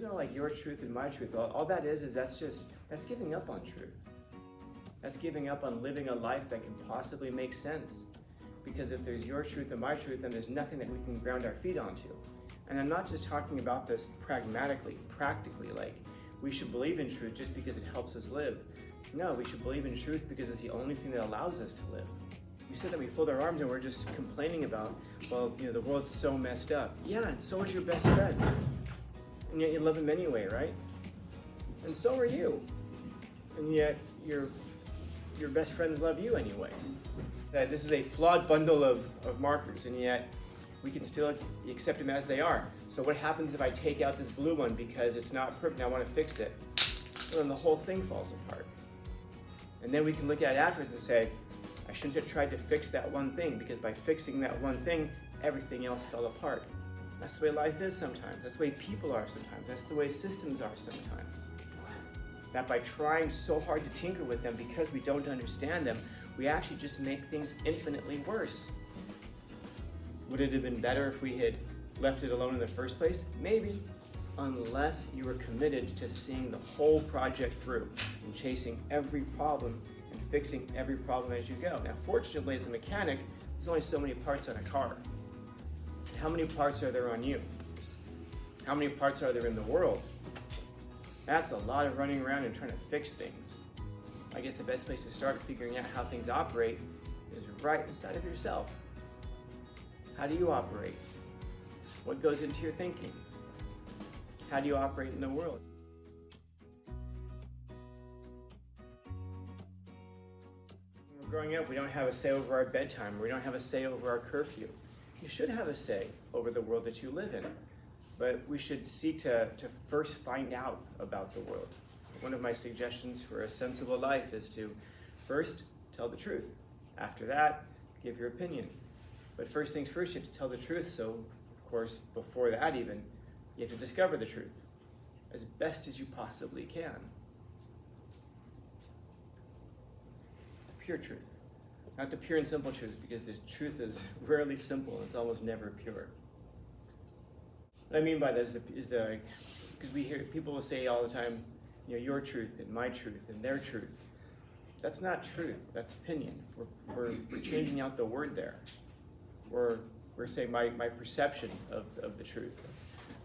no like your truth and my truth. All that is that's giving up on truth. That's giving up on living a life that can possibly make sense. Because if there's your truth and my truth, then there's nothing that we can ground our feet onto. And I'm not just talking about this pragmatically, practically, like we should believe in truth just because it helps us live. No, we should believe in truth because it's the only thing that allows us to live. We said that we fold our arms and we're just complaining about, well, the world's so messed up. Yeah, and so is your best friend. And yet you love him anyway, right? And so are you. And yet your best friends love you anyway. That this is a flawed bundle of markers, and yet we can still accept them as they are. So what happens if I take out this blue one because it's not perfect and I want to fix it? Well, then the whole thing falls apart. And then we can look at it afterwards and say, I shouldn't have tried to fix that one thing, because by fixing that one thing, everything else fell apart. That's the way life is sometimes. That's the way people are sometimes. That's the way systems are sometimes. That by trying so hard to tinker with them because we don't understand them, we actually just make things infinitely worse. Would it have been better if we had left it alone in the first place? Maybe, unless you were committed to seeing the whole project through and chasing every problem and fixing every problem as you go. Now, fortunately, as a mechanic, there's only so many parts on a car. How many parts are there on you? How many parts are there in the world? That's a lot of running around and trying to fix things. I guess the best place to start figuring out how things operate is right inside of yourself. How do you operate? What goes into your thinking? How do you operate in the world? When we're growing up, we don't have a say over our bedtime. We don't have a say over our curfew. You should have a say over the world that you live in, but we should seek to first find out about the world. One of my suggestions for a sensible life is to first tell the truth. After that, give your opinion. But first things first, you have to tell the truth. So, of course, before that even, you have to discover the truth as best as you possibly can. The pure truth. Not the pure and simple truth, because the truth is rarely simple. It's almost never pure. What I mean by that is because we hear people will say all the time, your truth and my truth and their truth. That's not truth, that's opinion. We're changing out the word there. We're saying my perception of the truth.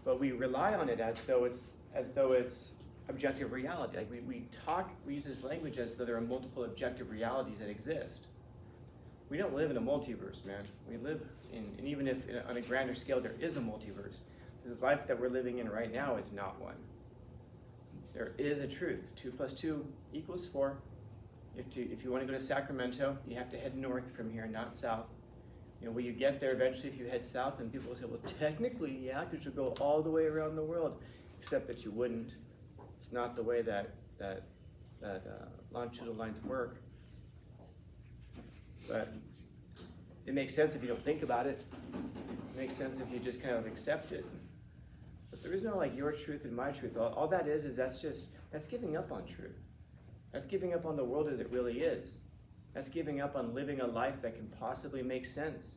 But we rely on it as though it's objective reality. Like we use this language as though there are multiple objective realities that exist. We don't live in a multiverse, man. We live and even if on a grander scale there is a multiverse, the life that we're living in right now is not one. There is a truth. 2 + 2 = 4. If you want to go to Sacramento, you have to head north from here, not south. Will you get there eventually if you head south? And people will say, well, technically, yeah, because you'll go all the way around the world, except that you wouldn't. It's not the way that longitudinal lines work. But it makes sense if you don't think about it. It makes sense if you just kind of accept it. But there is no like your truth and my truth. All that is that's giving up on truth. That's giving up on the world as it really is. That's giving up on living a life that can possibly make sense.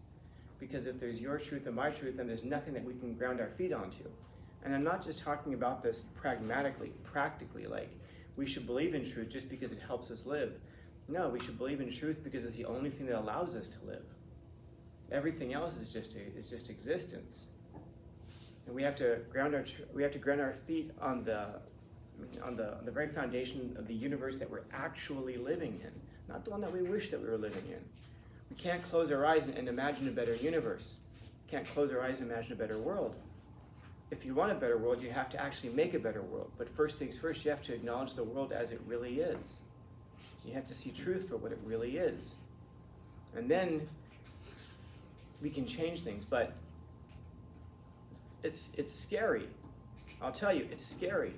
Because if there's your truth and my truth, then there's nothing that we can ground our feet onto. And I'm not just talking about this pragmatically, practically, like we should believe in truth just because it helps us live. No, we should believe in truth because it's the only thing that allows us to live. Everything else is just existence. And we have to ground our feet on the very foundation of the universe that we're actually living in, not the one that we wish that we were living in. We can't close our eyes and imagine a better universe. We can't close our eyes and imagine a better world. If you want a better world, you have to actually make a better world. But first things first, you have to acknowledge the world as it really is. You have to see truth for what it really is. And then we can change things, but it's scary. I'll tell you, it's scary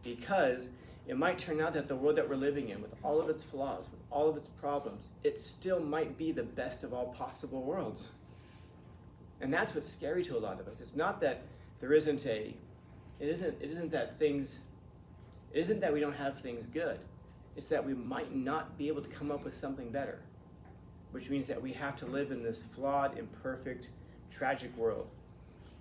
because it might turn out that the world that we're living in, with all of its flaws, with all of its problems, it still might be the best of all possible worlds. And that's what's scary to a lot of us. It's not that there isn't it isn't that we don't have things good. It's that we might not be able to come up with something better, which means that we have to live in this flawed, imperfect, tragic world.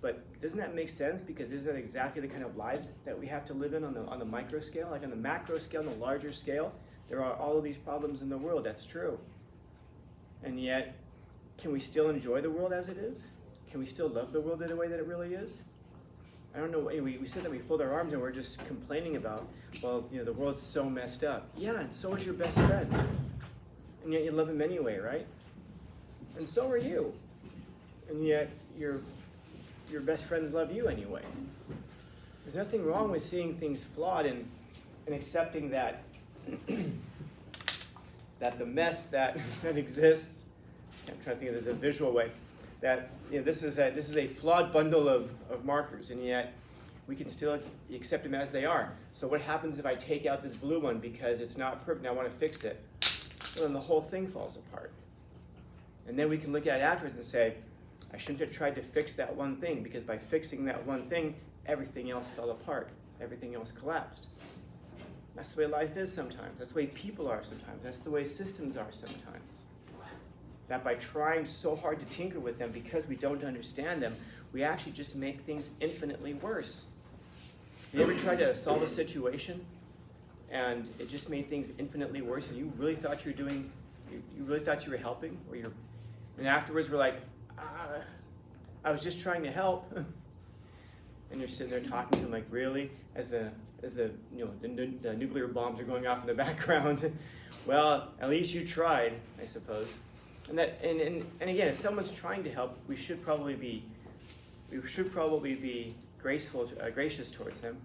But doesn't that make sense? Because isn't that exactly the kind of lives that we have to live in on the micro scale? Like on the macro scale, on the larger scale, there are all of these problems in the world. That's true. And yet, can we still enjoy the world as it is? Can we still love the world in the way that it really is? I don't know. We said that we fold our arms and we're just complaining about, well, the world's so messed up. Yeah, and so is your best friend. And yet you love him anyway, right? And so are you. And yet your best friends love you anyway. There's nothing wrong with seeing things flawed and accepting that that the mess that exists, I'm trying to think of this in a visual way, that this is a flawed bundle of markers, and yet we can still accept them as they are. So what happens if I take out this blue one because it's not perfect and I want to fix it? Well, then the whole thing falls apart. And then we can look at it afterwards and say, I shouldn't have tried to fix that one thing, because by fixing that one thing, everything else fell apart. Everything else collapsed. That's the way life is sometimes. That's the way people are sometimes. That's the way systems are sometimes. That by trying so hard to tinker with them because we don't understand them, we actually just make things infinitely worse. Have you ever tried to solve a situation and it just made things infinitely worse, and you really thought you really thought you were helping, and afterwards we're like, I was just trying to help. And you're sitting there talking to them like, really? As the nuclear bombs are going off in the background. Well, at least you tried, I suppose. And again, if someone's trying to help, we should probably be gracious towards them.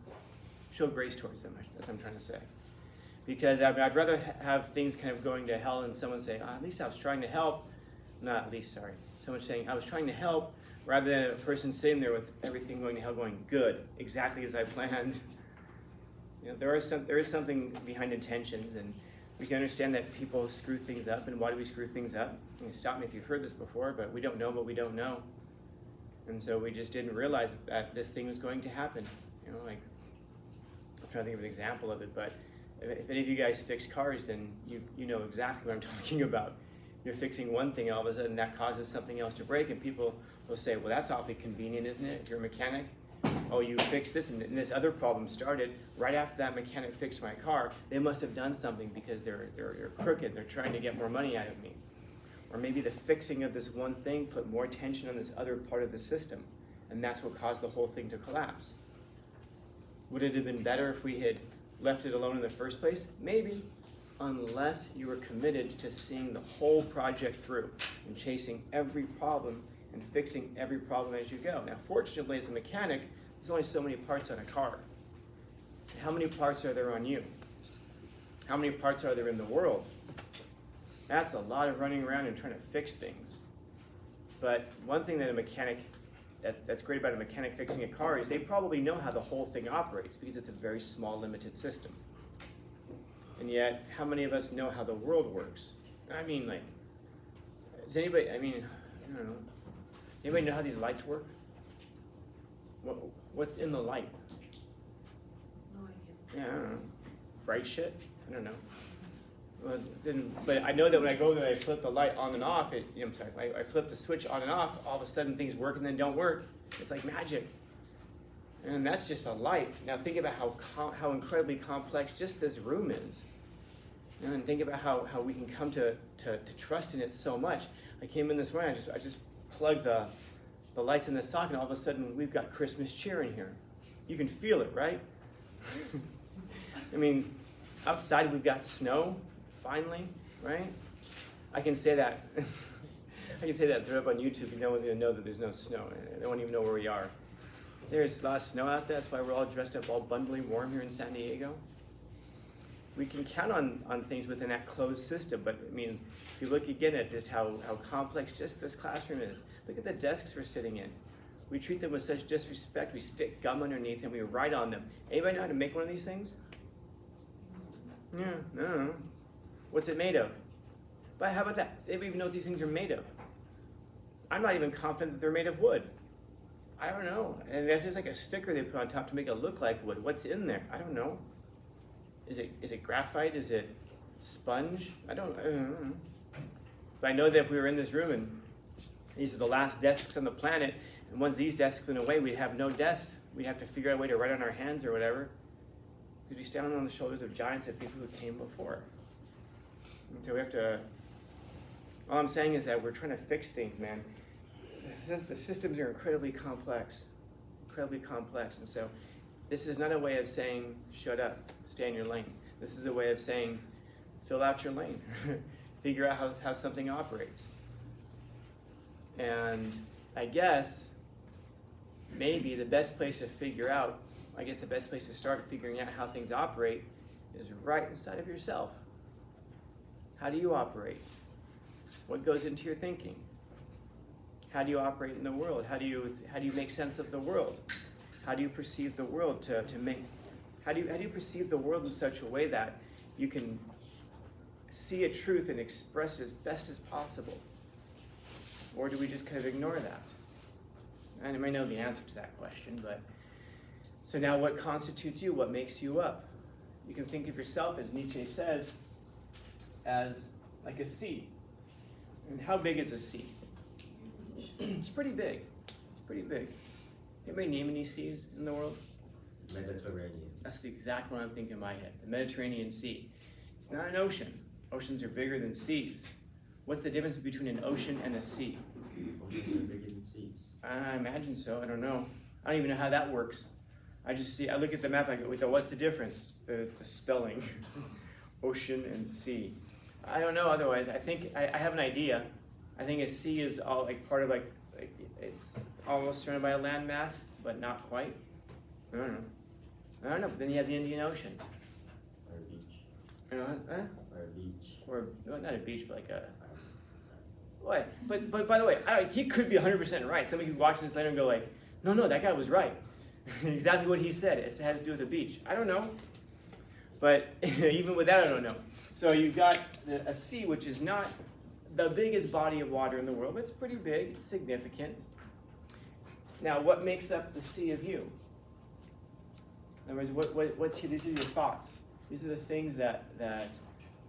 Show grace towards them. That's what I'm trying to say. Because I'd rather have things kind of going to hell and someone say, at least I was trying to help. Not at least, sorry. Someone saying, I was trying to help, rather than a person sitting there with everything going to hell going, good, exactly as I planned. There is something behind intentions, and we can understand that people screw things up. And why do we screw things up? Stop me if you've heard this before, but we don't know what we don't know. And so we just didn't realize that this thing was going to happen. I'm trying to think of an example of it, but if any of you guys fix cars, then you know exactly what I'm talking about. You're fixing one thing, all of a sudden that causes something else to break, and people will say, well, that's awfully convenient, isn't it? If you're a mechanic, oh, you fixed this, and this other problem started right after that mechanic fixed my car. They must have done something because they're crooked. They're trying to get more money out of me. Or maybe the fixing of this one thing put more tension on this other part of the system, and that's what caused the whole thing to collapse. Would it have been better if we had left it alone in the first place? Maybe. Unless you were committed to seeing the whole project through and chasing every problem and fixing every problem as you go. Now, fortunately, as a mechanic, there's only so many parts on a car. How many parts are there on you? How many parts are there in the world? That's a lot of running around and trying to fix things. But one thing that that's great about a mechanic fixing a car is they probably know how the whole thing operates, because it's a very small, limited system. And yet, how many of us know how the world works? Does anybody, I don't know. Anybody know how these lights work? What's in the light? No idea. Yeah, I don't know. Bright shit? I don't know. Well, but I know that when I go there, I flip the light on and off. I flip the switch on and off. All of a sudden, things work and then don't work. It's like magic. And that's just a light. Now think about how incredibly complex just this room is. And think about how we can come to trust in it so much. I came in this morning, I just plugged the lights in the socket, and all of a sudden we've got Christmas cheer in here. You can feel it, right? Outside we've got snow, finally, right? I can say that. I can say that, throw it up on YouTube, and no one's going to know that there's no snow. They won't even know where we are. There's a lot of snow out there. That's why we're all dressed up all bundly warm here in San Diego. We can count on things within that closed system, but if you look again at just how complex just this classroom is, look at the desks we're sitting in. We treat them with such disrespect. We stick gum underneath and we write on them. Anybody know how to make one of these things? Yeah, no. What's it made of? But how about that? Does anybody even know what these things are made of? I'm not even confident that they're made of wood. I don't know. And there's like a sticker they put on top to make it look like wood. What's in there? I don't know. Is it graphite? Is it sponge? I don't know. But I know that if we were in this room and these are the last desks on the planet, And once these desks went away, we'd have no desks. We'd have to figure out a way to write on our hands or whatever. Because we stand on the shoulders of giants of people who came before. And so we have to, all I'm saying is that we're trying to fix things, man. The systems are incredibly complex. And so this is not a way of saying, shut up, stay in your lane. This is a way of saying, fill out your lane. Figure out how something operates. And I guess maybe the best place to figure out, the best place to start figuring out how things operate is right inside of yourself. How do you operate? What goes into your thinking? How do you operate in the world? How do you make sense of the world? How do you perceive the world how do you perceive the world in such a way that you can see a truth and express it as best as possible? Or do we just kind of ignore that? And I may know the answer to that question, but so now what constitutes you? What makes you up? You can think of yourself, as Nietzsche says, as like a sea. And how big is a sea? It's pretty big. Anybody name any seas in the world? Mediterranean. That's the exact one I'm thinking in my head. The Mediterranean Sea. It's not an ocean. Oceans are bigger than seas. What's the difference between an ocean and a sea? Oceans are bigger than seas. I imagine so. I don't know. I don't even know how that works. I look at the map, I go, what's the difference? The spelling. Ocean and sea. I don't know otherwise. I think I have an idea. I think a sea is all like part of like it's almost surrounded by a landmass, but not quite. I don't know. But then you have the Indian Ocean. Or a beach. You know, Or a beach. Or not a beach, but like a. What? But by the way, he could be 100% right. Somebody could watch this later and go like, no, that guy was right. Exactly what he said. It has to do with the beach. I don't know. But even with that, I don't know. So you've got a sea, which is not the biggest body of water in the world, but it's pretty big. It's significant. Now, what makes up the sea of you? In other words, these are your thoughts. These are the things that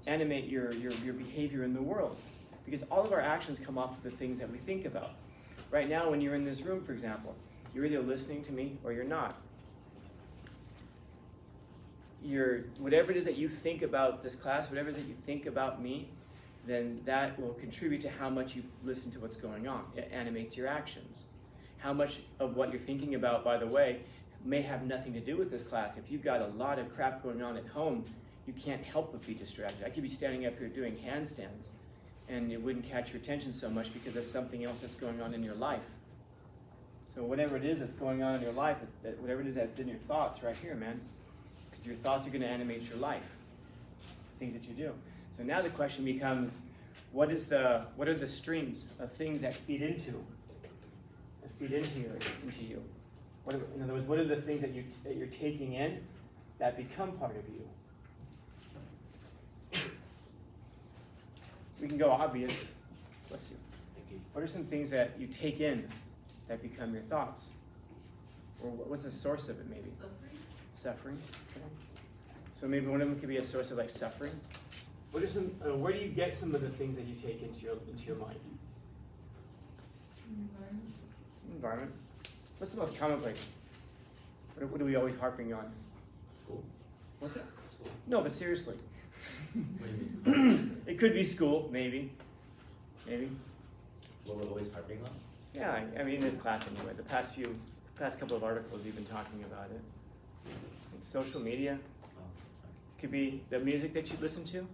animate your behavior in the world. Because all of our actions come off of the things that we think about. Right now, when you're in this room, for example, you're either listening to me or you're not. Whatever it is that you think about this class, whatever it is that you think about me, then that will contribute to how much you listen to what's going on. It animates your actions. How much of what you're thinking about, by the way, may have nothing to do with this class. If you've got a lot of crap going on at home, you can't help but be distracted. I could be standing up here doing handstands, and it wouldn't catch your attention so much because there's something else that's going on in your life. So whatever it is that's going on in your life, whatever it is that's in your thoughts right here, man, because your thoughts are going to animate your life, things that you do. So now the question becomes, what are the streams of things that feed into you? In other words, what are the things that you're taking in that become part of you? We can go obvious. Bless you. What are some things that you take in that become your thoughts? Or what's the source of it, maybe? Suffering. Okay. So maybe one of them could be a source of like suffering. What are where do you get some of the things that you take into your mind? Environment. What's the most common place? What are we always harping on? School. What's that? School. No, but seriously. What do you mean? It could be school, maybe. What we're always harping on? Yeah, I mean in this class anyway. The past couple of articles you've been talking about it. Like social media. Oh, Could be the music that you listen to.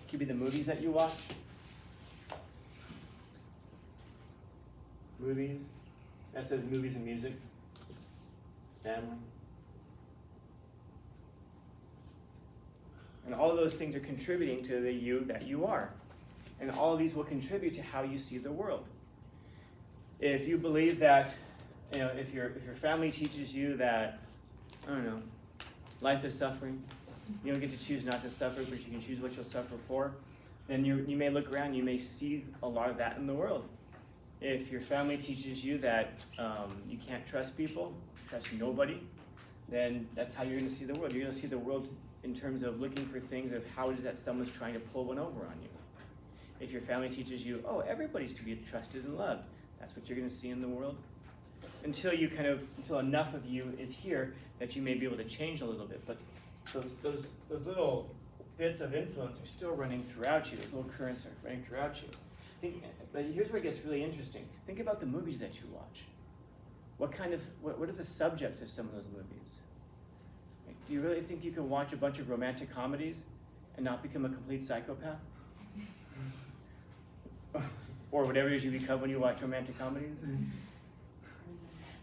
Could be the movies that you watch. Movies. That says movies and music. Family. And all of those things are contributing to the you that you are. And all of these will contribute to how you see the world. If you believe that, if your family teaches you that, I don't know, life is suffering, you don't get to choose not to suffer, but you can choose what you'll suffer for, then you may look around, you may see a lot of that in the world. If your family teaches you that you can't trust people, trust nobody, then that's how you're going to see the world. You're going to see the world in terms of looking for things of how it is that someone's trying to pull one over on you. If your family teaches you, oh, everybody's to be trusted and loved, That's what you're going to see in the world. Until enough of you is here that you may be able to change a little bit. But those little bits of influence are still running throughout you. Those little currents are running throughout you. But here's where it gets really interesting. Think about the movies that you watch. What are the subjects of some of those movies? Like, do you really think you can watch a bunch of romantic comedies and not become a complete psychopath? Or whatever it is you become when you watch romantic comedies?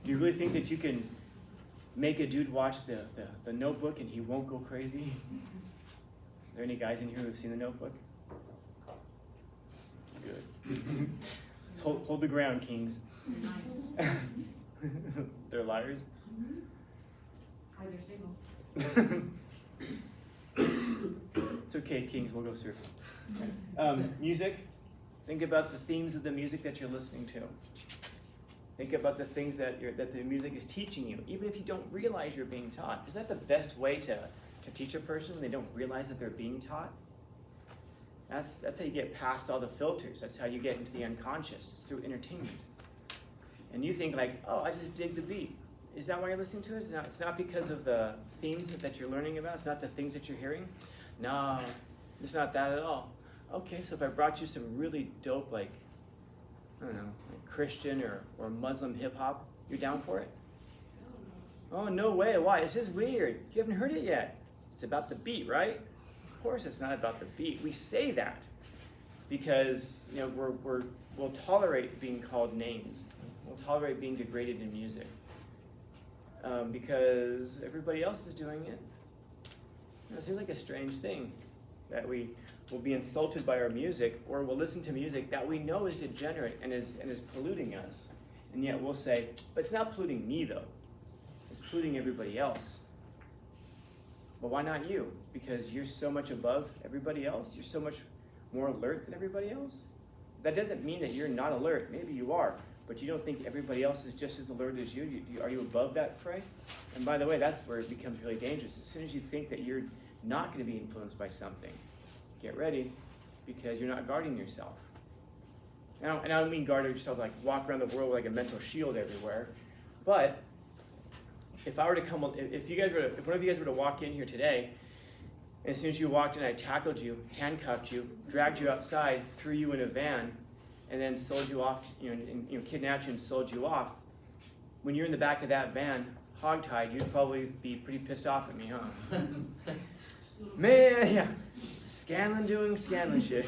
Do you really think that you can make a dude watch the Notebook and he won't go crazy? Are there any guys in here who've seen the Notebook? Good. Hold the ground, kings. They're liars. Hi, they're single. It's okay, kings, we'll go surfing. Music. Think about the themes of the music that you're listening to. Think about the things that the music is teaching you, even if you don't realize you're being taught. Is that the best way to teach a person when they don't realize that they're being taught? That's how you get past all the filters. That's how you get into the unconscious. It's through entertainment. And you think like, oh, I just dig the beat. Is that why you're listening to it? It's not because of the themes that you're learning about. It's not the things that you're hearing. No, it's not that at all. Okay, so if I brought you some really dope, like, I don't know, like Christian or Muslim hip hop, you're down for it? Oh, no way. Why? It's just weird. You haven't heard it yet. It's about the beat, right? Of course it's not about the beat. We say that because, you know, we'll tolerate being called names. We'll tolerate being degraded in music because everybody else is doing it. You know, it seems like a strange thing that we will be insulted by our music, or we'll listen to music that we know is degenerate and is polluting us, and yet we'll say, but it's not polluting me though. It's polluting everybody else. But why not you? Because you're so much above everybody else. You're so much more alert than everybody else. That doesn't mean that you're not alert. Maybe you are, but you don't think everybody else is just as alert as you. Are you above that fray? And by the way, that's where it becomes really dangerous. As soon as you think that you're not going to be influenced by something, get ready, because you're not guarding yourself. And I don't mean guard yourself like walk around the world with like a mental shield everywhere, but if one of you guys were to walk in here today, and as soon as you walked in, I tackled you, handcuffed you, dragged you outside, threw you in a van, and then sold you off, kidnapped you and sold you off. When you're in the back of that van, hogtied, you'd probably be pretty pissed off at me, huh? Man, yeah. Scanlon doing Scanlon shit.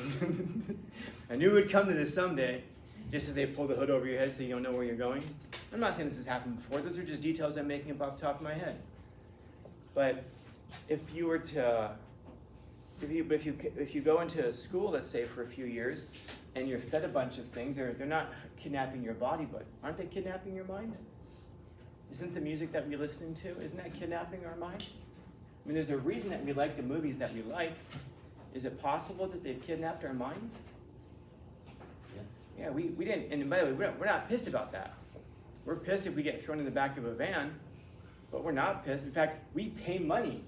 I knew it would come to this someday, just as they pull the hood over your head so you don't know where you're going. I'm not saying this has happened before. Those are just details I'm making up off the top of my head. But if you go into school, let's say for a few years, and you're fed a bunch of things, they're not kidnapping your body, but aren't they kidnapping your mind? Isn't the music that we're listening to, isn't that kidnapping our mind? I mean, there's a reason that we like the movies that we like. Is it possible that they've kidnapped our minds? Yeah, we didn't, and by the way, we're not pissed about that. We're pissed if we get thrown in the back of a van, but we're not pissed. In fact, we pay money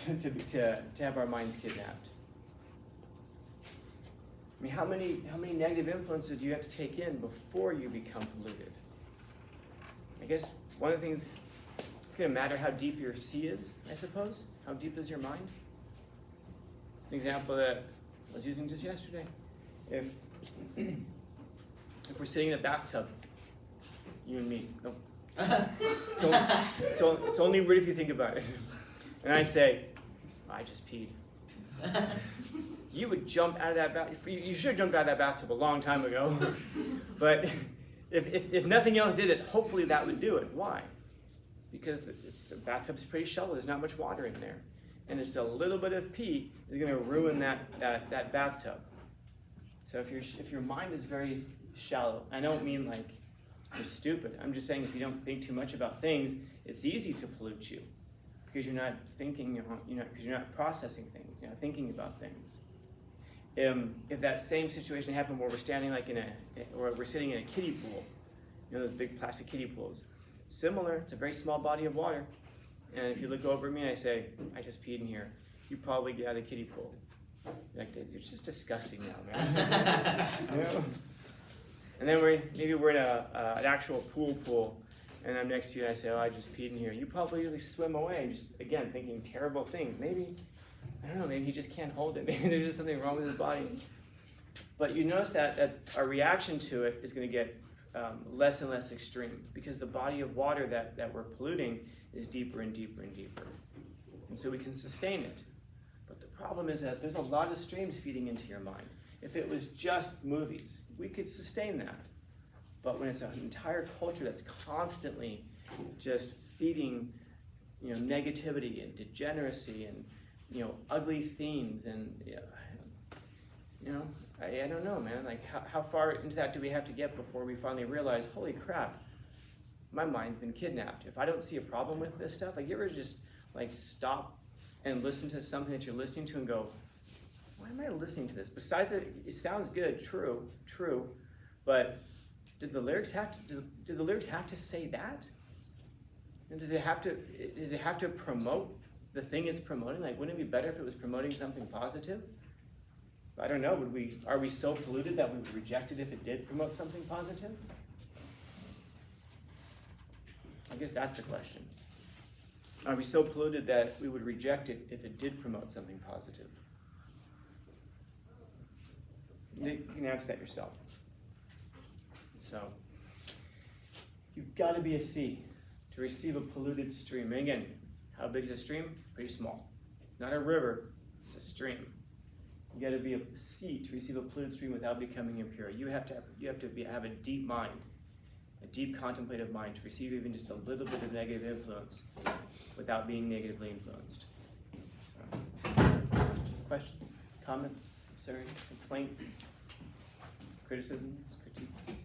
to have our minds kidnapped. I mean, how many negative influences do you have to take in before you become polluted? I guess one of the things, it's going to matter how deep your sea is, I suppose. How deep is your mind? An example that I was using just yesterday. If we're sitting in a bathtub, you and me, no. It's only weird if you think about it. And I say, I just peed. You would jump out of that bathtub. You should have jumped out of that bathtub a long time ago. But if nothing else did it, hopefully that would do it. Why? Because the bathtub's pretty shallow. There's not much water in there. And just a little bit of pee is going to ruin that bathtub. So if your mind is very shallow, I don't mean like you're stupid. I'm just saying if you don't think too much about things, it's easy to pollute you because you're not thinking, because you're not processing things, you're not thinking about things. If that same situation happened where we're standing like or we're sitting in a kiddie pool, those big plastic kiddie pools, similar, it's a very small body of water. And if you look over at me and I say, I just peed in here, you probably get out of the kiddie pool. You're like, you're just disgusting now, man. And then maybe we're in an actual pool, and I'm next to you and I say, oh, I just peed in here. You probably really swim away, just again thinking terrible things. Maybe, I don't know, maybe he just can't hold it. Maybe there's just something wrong with his body. But you notice that our reaction to it is going to get less and less extreme, because the body of water that we're polluting is deeper and deeper and deeper. And so we can sustain it. But the problem is that there's a lot of streams feeding into your mind. If it was just movies, we could sustain that. But when it's an entire culture that's constantly just feeding, negativity and degeneracy and, ugly themes and, I don't know, man. Like, how far into that do we have to get before we finally realize, holy crap, my mind's been kidnapped. If I don't see a problem with this stuff, like, you ever just, stop and listen to something that you're listening to and go, why am I listening to this? Besides that, it sounds good, true, but did the lyrics have to say that? And does it have to promote the thing it's promoting? Like, wouldn't it be better if it was promoting something positive? I don't know, are we so polluted that we would reject it if it did promote something positive? I guess that's the question. Are we so polluted that we would reject it if it did promote something positive? You can answer that yourself. So, you've got to be a sea to receive a polluted stream. And again, how big is a stream? Pretty small. Not a river, it's a stream. You got to be a sea to receive a polluted stream without becoming impure. You have to have a deep mind, a deep contemplative mind to receive even just a little bit of negative influence without being negatively influenced. Questions, comments, concerns, complaints, criticisms, critiques?